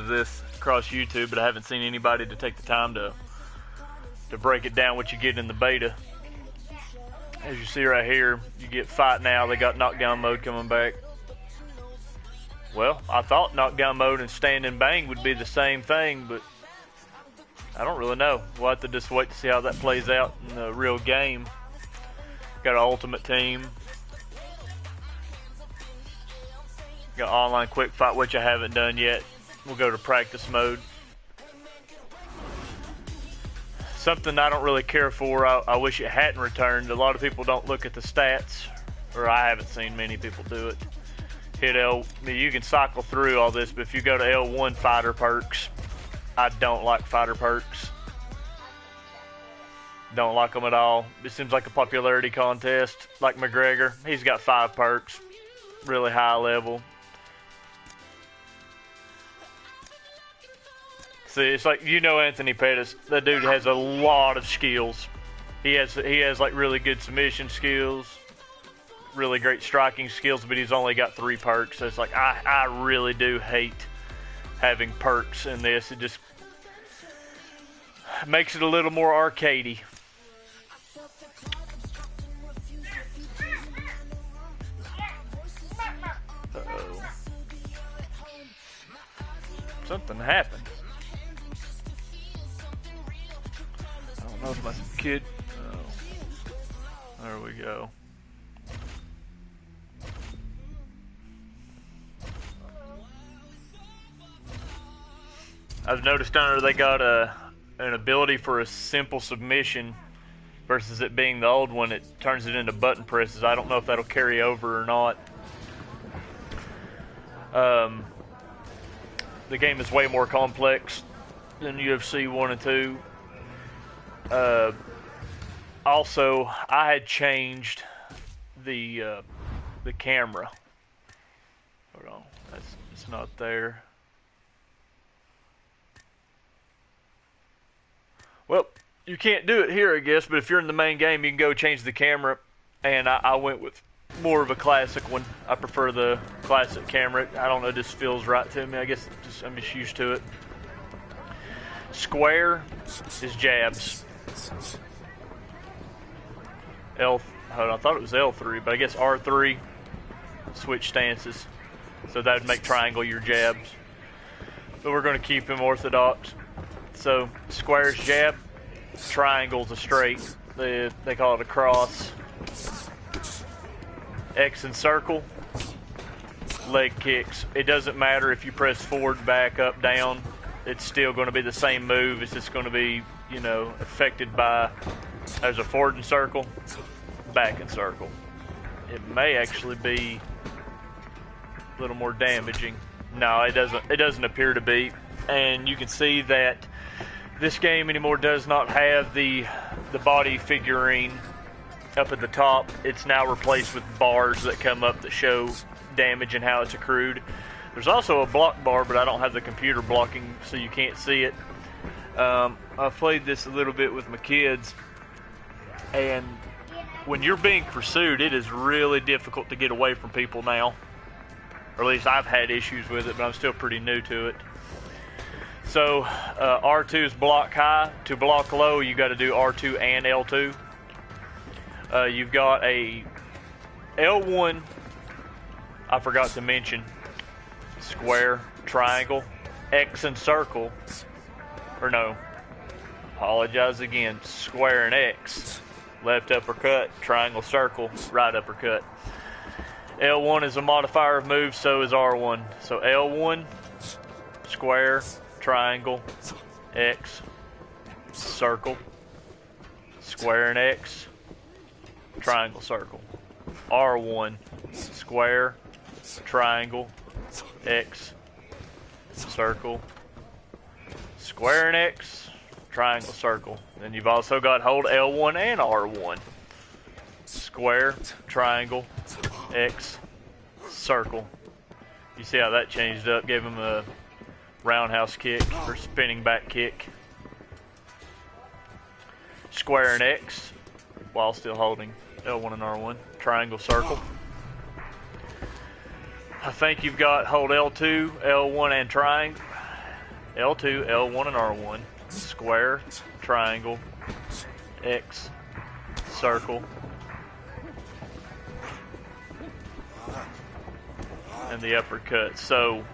of this across YouTube, but I haven't seen anybody to take the time to break it down what you get in the beta. As you see right here, you get Fight Now. They got knockdown mode coming back. Well, I thought knockdown mode and stand and bang would be the same thing, but I don't really know. We'll have to just wait to see how that plays out in the real game. Got an ultimate team. Got online quick fight, which I haven't done yet. We'll go to practice mode. Something I don't really care for, I wish it hadn't returned. A lot of people don't look at the stats, or I haven't seen many people do it. Hit L, you can cycle through all this, but if you go to L1 fighter perks, I don't like fighter perks. Don't like them at all. It seems like a popularity contest, like McGregor. He's got 5 perks, really high level. See, it's like, you know, Anthony Pettis. That dude has a lot of skills. He has like really good submission skills, really great striking skills, but he's only got 3 perks. So it's like, I really do hate having perks in this. It just makes it a little more arcadey. Uh-oh. Something happened. I don't know if my kid... Oh. There we go. I've noticed under they got an ability for a simple submission versus it being the old one. It turns it into button presses. I don't know if that'll carry over or not. The game is way more complex than UFC 1 and 2. Also, I had changed the camera. Hold on, it's not there. Well, you can't do it here, I guess, but if you're in the main game, you can go change the camera, and I went with more of a classic one. I prefer the classic camera. I don't know, it just feels right to me. I guess I'm just used to it. Square is jabs. Hold on, I thought it was L3, but I guess R3, switch stances. So that would make triangle your jabs. But we're going to keep him orthodox. So square's jab, triangle's a straight. They call it a cross. X and circle, leg kicks. It doesn't matter if you press forward, back, up, down. It's still going to be the same move. It's just going to be, you know, affected by, there's a forward and circle, back and circle. It may actually be a little more damaging. No, it doesn't appear to be. And you can see that this game anymore does not have the body figurine up at the top. It's now replaced with bars that come up that show damage and how it's accrued. There's also a block bar, but I don't have the computer blocking, so you can't see it. I've played this a little bit with my kids, and when you're being pursued, it is really difficult to get away from people now. Or at least I've had issues with it, but I'm still pretty new to it. So R2 is block high. To block low, you got to do R2 and L2. You've got a L1, I forgot to mention, square, triangle, X and circle, or no, apologize again, square and X, left uppercut, triangle, circle, right uppercut. L1 is a modifier of moves, so is R1. So L1, square, triangle, X, circle, square and X, triangle, circle. R1, square, triangle, X, circle, square and X, triangle, circle. Then you've also got hold L1 and R1. Square, triangle, X, circle. You see how that changed up? Gave him a roundhouse kick or spinning back kick. Square and X while still holding L1 and R1. Triangle, circle. I think you've got hold L2, L1, and triangle. L2, L1, and R1. Square, triangle, X, circle, and the uppercut. So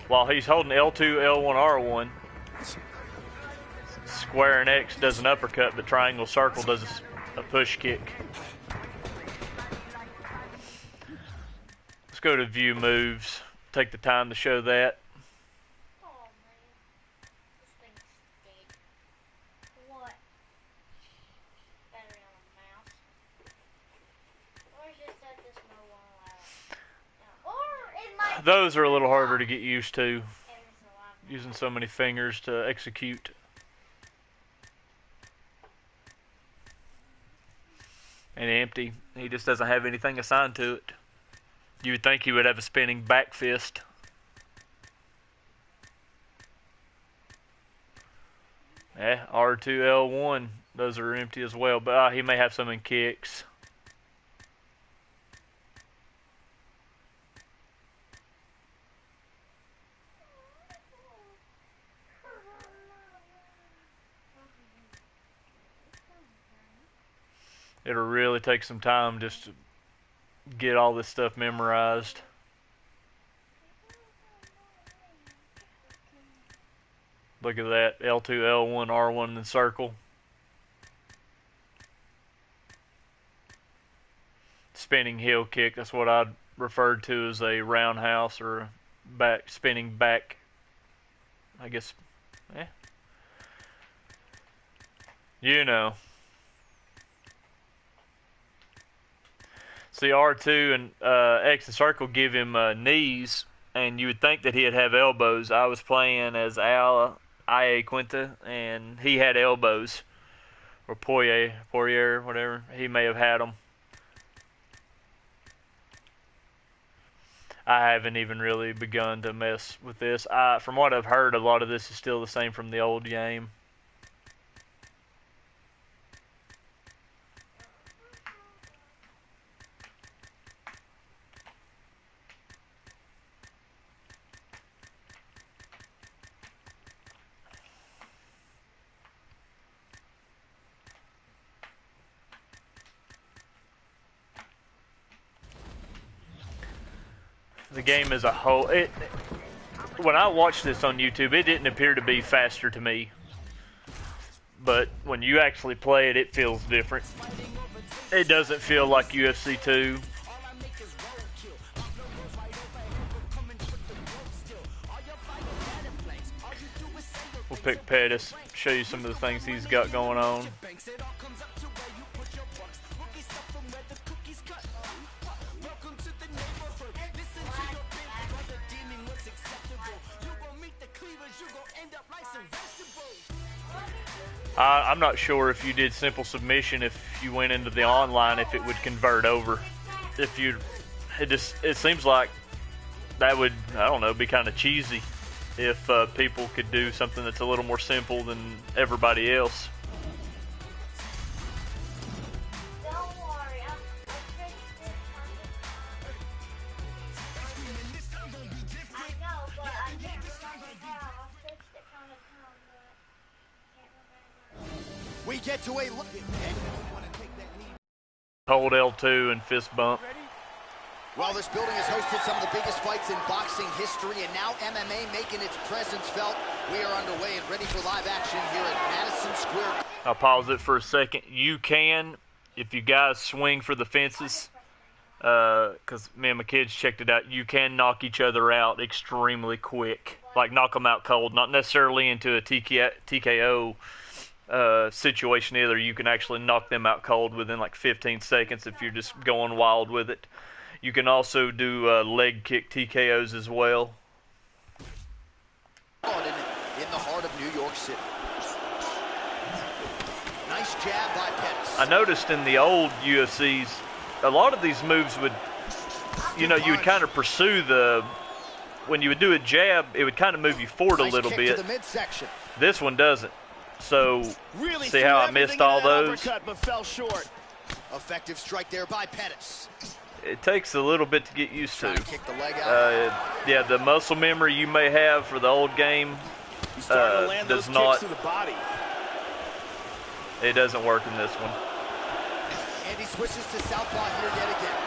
while he's holding L2, L1, R1, square and X does an uppercut, but triangle, circle does a push kick. Let's go to view moves. Take the time to show that. Those are a little harder to get used to, using so many fingers to execute. And empty. He just doesn't have anything assigned to it. You would think he would have a spinning back fist. Yeah, R2, L1. Those are empty as well, but he may have some in kicks. It'll really take some time just to get all this stuff memorized. Look at that, L2, L1, R1, and circle. Spinning heel kick, that's what I'd referred to as a roundhouse or back spinning back, I guess, you know. See, R2 and X and circle give him knees, and you would think that he'd have elbows. I was playing as Al I.A. Quinta, and he had elbows, or Poirier, whatever. He may have had them. I haven't even really begun to mess with this. From what I've heard, a lot of this is still the same from the old game. The game as a whole, when I watched this on YouTube, it didn't appear to be faster to me. But when you actually play it, it feels different. It doesn't feel like UFC 2. We'll pick Pettis, show you some of the things he's got going on. I'm not sure if you did simple submission, if you went into the online, if it would convert over. It seems like that would, I don't know, be kind of cheesy if people could do something that's a little more simple than everybody else. We get to a look. Hold L2 and fist bump. Well, this building has hosted some of the biggest fights in boxing history, and now MMA making its presence felt. We are underway and ready for live action here at Madison Square. I'll pause it for a second. You can, if you guys swing for the fences, because me and my kids checked it out, you can knock each other out extremely quick. Like knock them out cold, not necessarily into a TKO situation either. You can actually knock them out cold within like 15 seconds if you're just going wild with it. You can also do leg kick TKOs as well. In the heart of New York City. Nice jab by Pettis. I noticed in the old UFCs, a lot of these moves would, you would kind of pursue when you would do a jab, it would kind of move you forward a little bit. To the midsection. This one doesn't. So, really see how I missed all those? But fell short. Effective strike there by Pettis. It takes a little bit to get used to. Kick the leg out. Yeah, the muscle memory you may have for the old game does not. It doesn't work in this one. And he switches to southpaw here yet again.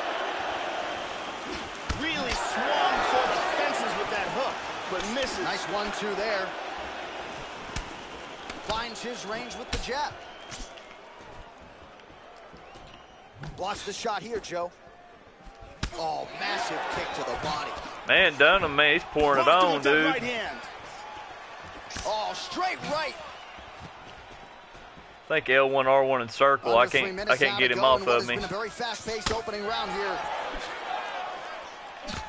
Really swung for the fences with that hook, but misses. Nice 1-2 there. Finds his range with the jab. Blocks the shot here, Joe. Oh, massive kick to the body. Man, Dunham, man, he's pouring it on, dude. Right hand. Oh, straight right. I think L1, R1, and circle. I can't get him off of me. It's been a very fast-paced opening round here.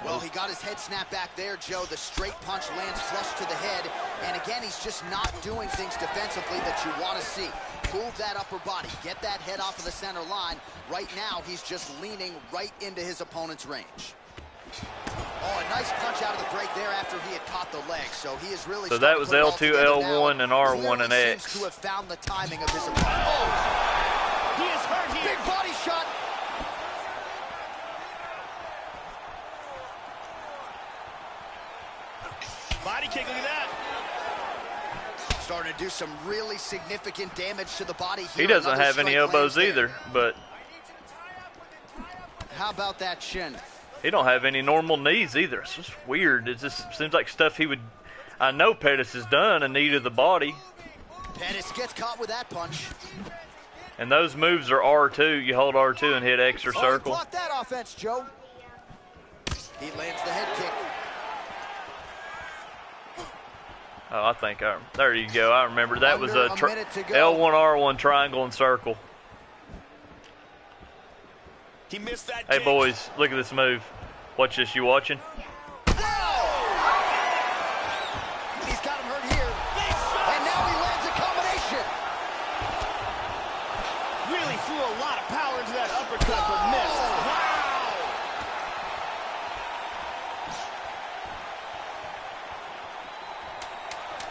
Well, he got his head snapped back there, Joe. The straight punch lands flush to the head. And again, he's just not doing things defensively that you want to see. Move that upper body. Get that head off of the center line. Right now, he's just leaning right into his opponent's range. Oh, a nice punch out of the break there after he had caught the leg. So he is really. So that was L2, L1, and R1 and X. Seems to have found the timing of his opponent. Oh, he is hurt here. Big body shot. Body kick, look at that. Starting to do some really significant damage to the body here. He doesn't have any elbows either, but. How about that shin? He don't have any normal knees either. It's just weird. It just seems like stuff he would. I know Pettis has done a knee to the body. Pettis gets caught with that punch. And those moves are R2. You hold R2 and hit X or circle. He blocked that offense, Joe. He lands the head kick. Oh, I think there you go. I remember that was a L1, R1 triangle and circle. He missed that Hey kick. boys, look at this move. Watch this. You watching? He's got him hurt here. And now he lands a combination. Really threw a lot of power into that uppercut, but missed. Wow.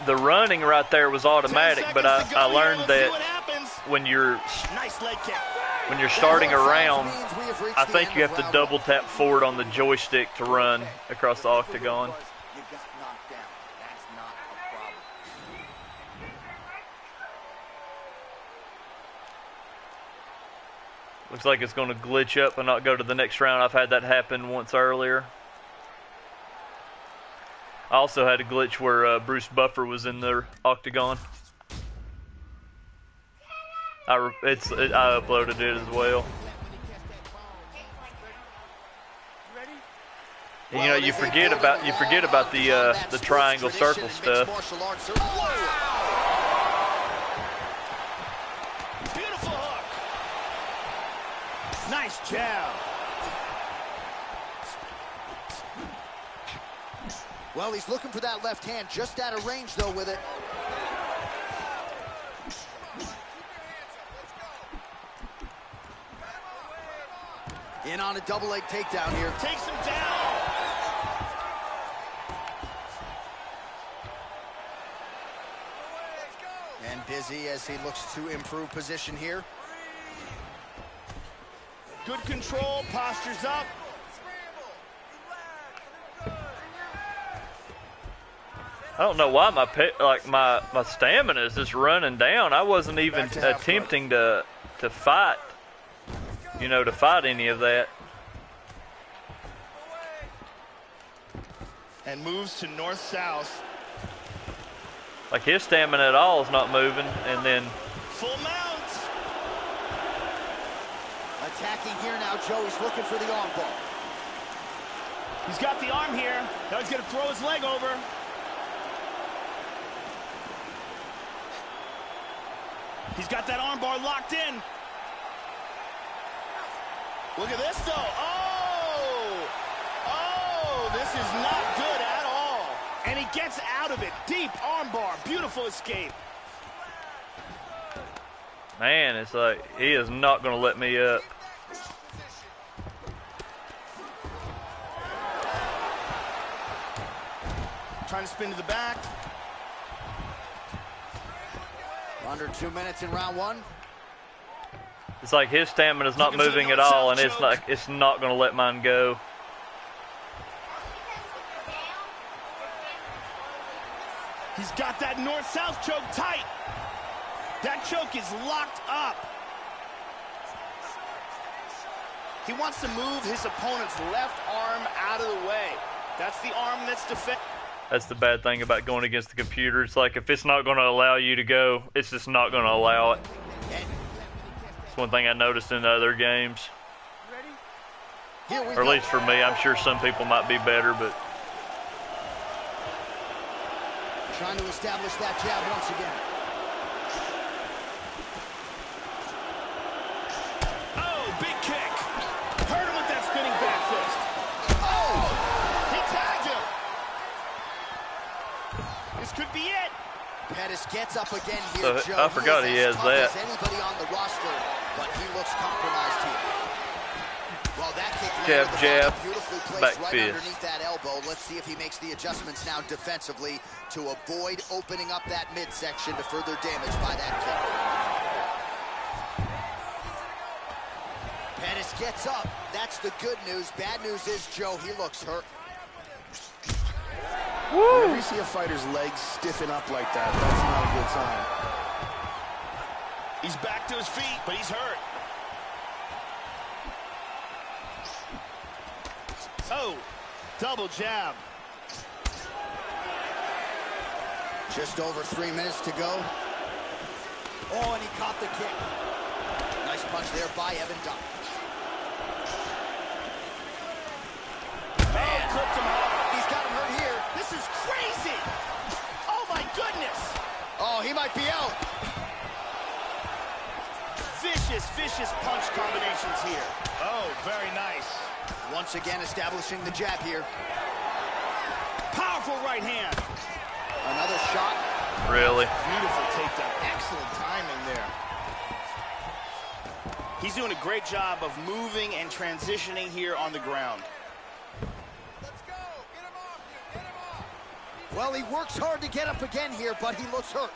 The running right there was automatic, but I learned that when you're nice leg kick. When you're starting a round, I think you have to double tap forward on the joystick to run across the octagon. You got knocked down. That's not a problem. Looks like it's going to glitch up and not go to the next round. I've had that happen once earlier. I also had a glitch where Bruce Buffer was in the octagon. I uploaded it as well. And, you know, you forget about the triangle circle stuff. Beautiful hook. Nice jab. Well, he's looking for that left hand, just out of range though with it. In on a double leg takedown here. Takes him down. And busy as he looks to improve position here. Good control, postures up. I don't know why my stamina is just running down. I wasn't even attempting to fight. You know, to fight any of that. And moves to north-south. Like his stamina at all is not moving, and then full mount. Attacking here now, Joe. He's looking for the arm bar. He's got the arm here. Now he's going to throw his leg over. He's got that arm bar locked in. Look at this, though. Oh, this is not good at all. And he gets out of it. Deep armbar. Beautiful escape. man, it's like he is not going to let me up. Trying to spin to the back. Under 2 minutes in round one. It's like his stamina's not moving at all, and it's not going to let mine go. He's He's got that north-south choke tight. That choke is locked up. He wants to move his opponent's left arm out of the way. That's the arm that's defending. That's the bad thing about going against the computer. It's like if it's not going to allow you to go, it's just not going to allow it. It's one thing I noticed in other games. Or at least for me. I'm sure some people might be better, but... Trying to establish that jab once again. Oh, big kick. Hurt him with that spinning back fist. Oh! He tagged him. This could be it. Pettis gets up again here, So, Joe. I forgot he has that. As anybody on the roster, but he looks compromised here. Well, that kick Jab, jab, beautifully placed back right fist. underneath that elbow. Let's see if he makes the adjustments now defensively to avoid opening up that midsection to further damage by that kick. Pettis gets up. That's the good news. Bad news is, Joe, he looks hurt. Whenever you see a fighter's legs stiffen up like that, that's not a good sign. He's back to his feet, but he's hurt. Oh, double jab. Just over 3 minutes to go. Oh, and he caught the kick. Nice punch there by Evan Dunn. Man, clipped him hard. He's got him hurt here. This is crazy. Oh, my goodness. Oh, he might be out. Vicious, vicious punch combinations here. Oh, very nice. Once again establishing the jab here. Powerful right hand. Another shot. Really? Beautiful takedown. Excellent timing there. He's doing a great job of moving and transitioning here on the ground. Let's go. Get him off. Get him off. Well, he works hard to get up again here, but he looks hurt.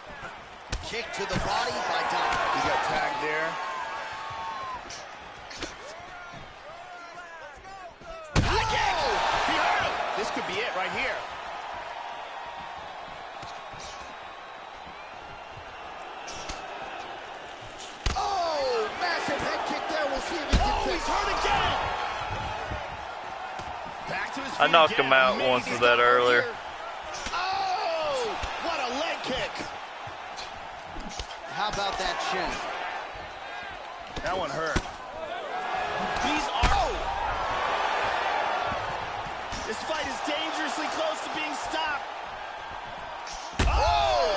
Kick to the body by Dunn. He got tagged there. This could be it right here. Oh, massive head kick there. We'll see if he can He's hurt again. Back to his feet I knocked again. him out once with that earlier. Oh, what a leg kick. How about that chin? That one hurt. These are... This fight is dangerously close to being stopped. Oh!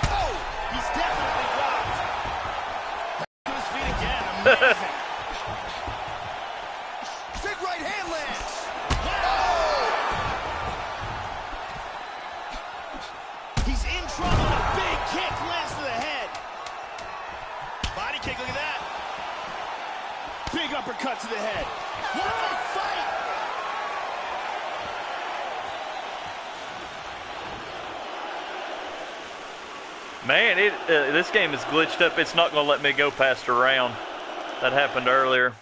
Oh! He's definitely dropped. Back to his feet again. Amazing. Big right hand lands. Oh! He's in trouble. A big kick lands to the head. Body kick, look at that. Big uppercut to the head. What a fight! Man, this game is glitched up. It's not going to let me go past a round. That happened earlier.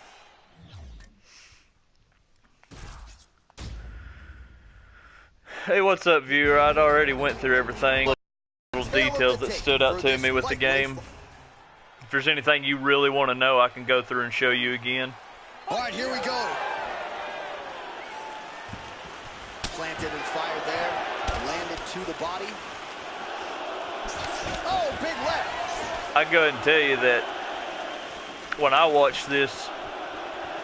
Hey, what's up, viewer? I'd already went through everything. Little details that stood out to me with the game. If there's anything you really want to know, I can go through and show you again. All right, here we go. Planted and fired there. Landed to the body. Oh, big left. I go ahead and tell you that when I watched this,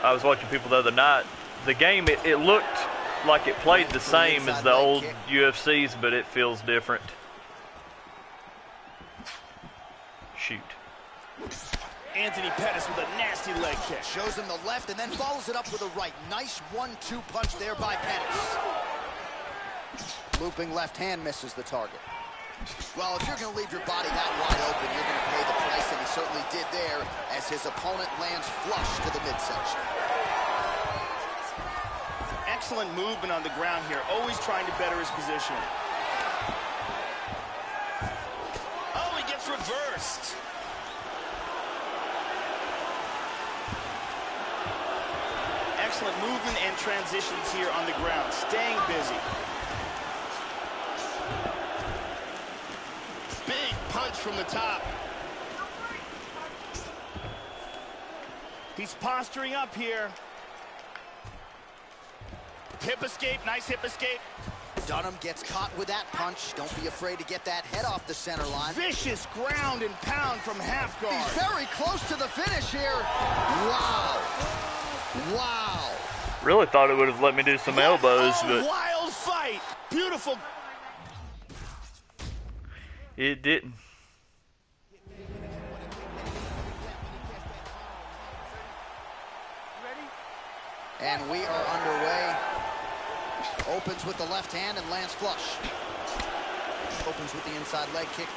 I was watching people the other night. The game, it looked like it played the same as the old UFCs, but it feels different. Shoot. Anthony Pettis with a nasty leg kick. Shows him the left and then follows it up with a right. Nice 1-2 punch there by Pettis. Looping left hand misses the target. Well, if you're going to leave your body that wide open, you're going to pay the price, and he certainly did there as his opponent lands flush to the midsection. Excellent movement on the ground here, always trying to better his position. Oh, he gets reversed. Excellent movement and transitions here on the ground, staying busy. punch from the top. He's posturing up here. Hip escape, nice hip escape. Dunham gets caught with that punch. Don't be afraid to get that head off the center line. Vicious ground and pound from half guard. He's very close to the finish here. Wow. Wow. Really thought it would have let me do some elbows, but wild fight. Beautiful. it didn't. And we are underway. Opens with the left hand and lands flush. Opens with the inside leg kick.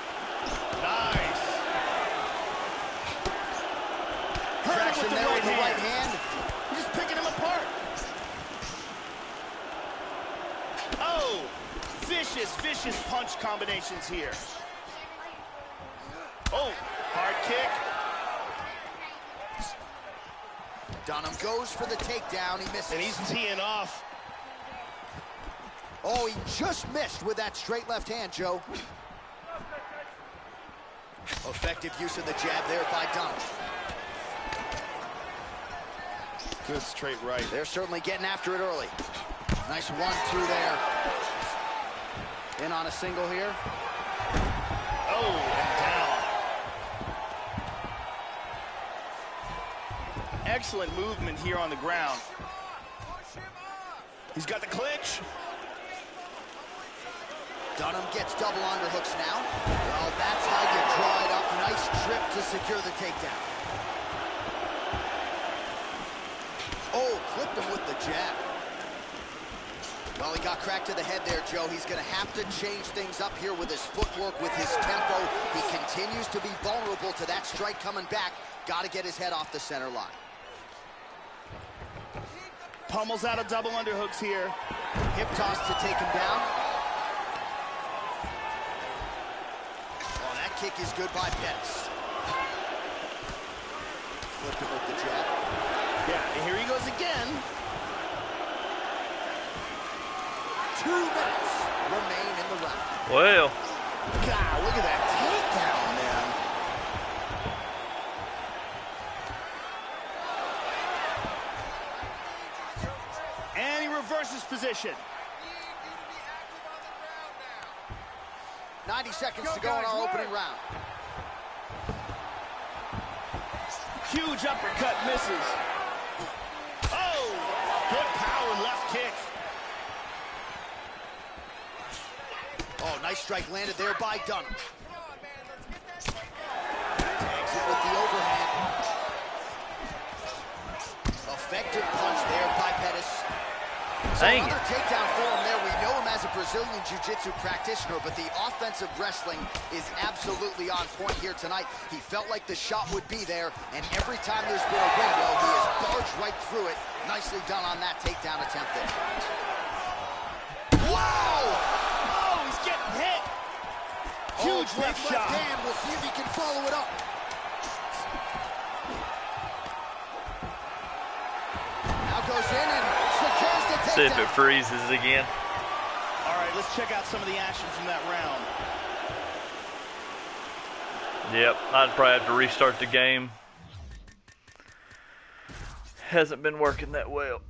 Nice. Traction there with the right hand. He's just picking him apart. Oh, vicious, vicious punch combinations here. Oh, hard kick. Dunham goes for the takedown. He misses. And he's teeing off. Oh, he just missed with that straight left hand, Joe. Effective use of the jab there by Dunham. Good straight right. They're certainly getting after it early. Nice 1-2 there. In on a single here. Oh, and down. Excellent movement here on the ground. He's got the clinch. Dunham gets double underhooks now. Well, that's how you draw it up. Nice trip to secure the takedown. Oh, clipped him with the jab. Well, he got cracked to the head there, Joe. He's going to have to change things up here with his footwork, with his tempo. He continues to be vulnerable to that strike coming back. Got to get his head off the center line. Pummels out of double underhooks here. Hip toss to take him down. Oh, that kick is good by Pettis. Flipped him with the jab. Yeah, and here he goes again. 2 minutes remain in the round. Well, God, look at that takedown, man. And he reverses position. 90 seconds to go in our opening round. Huge uppercut misses. Oh, good power left kick. Oh, nice strike landed there by Dunham. Tags it with the overhand. Effective punch there by Pettis. So dang another it. takedown for him there. We know him as a Brazilian Jiu-Jitsu practitioner, but the offensive wrestling is absolutely on point here tonight. He felt like the shot would be there, and every time there's been a window, he has barged right through it. Nicely done on that takedown attempt there. Wow! Getting hit. Huge left shot. Hand. We'll see if he can follow it up. Now goes in and secures the takedown. See if it freezes again. All right, let's check out some of the action from that round. Yep, I'd probably have to restart the game. Hasn't been working that well.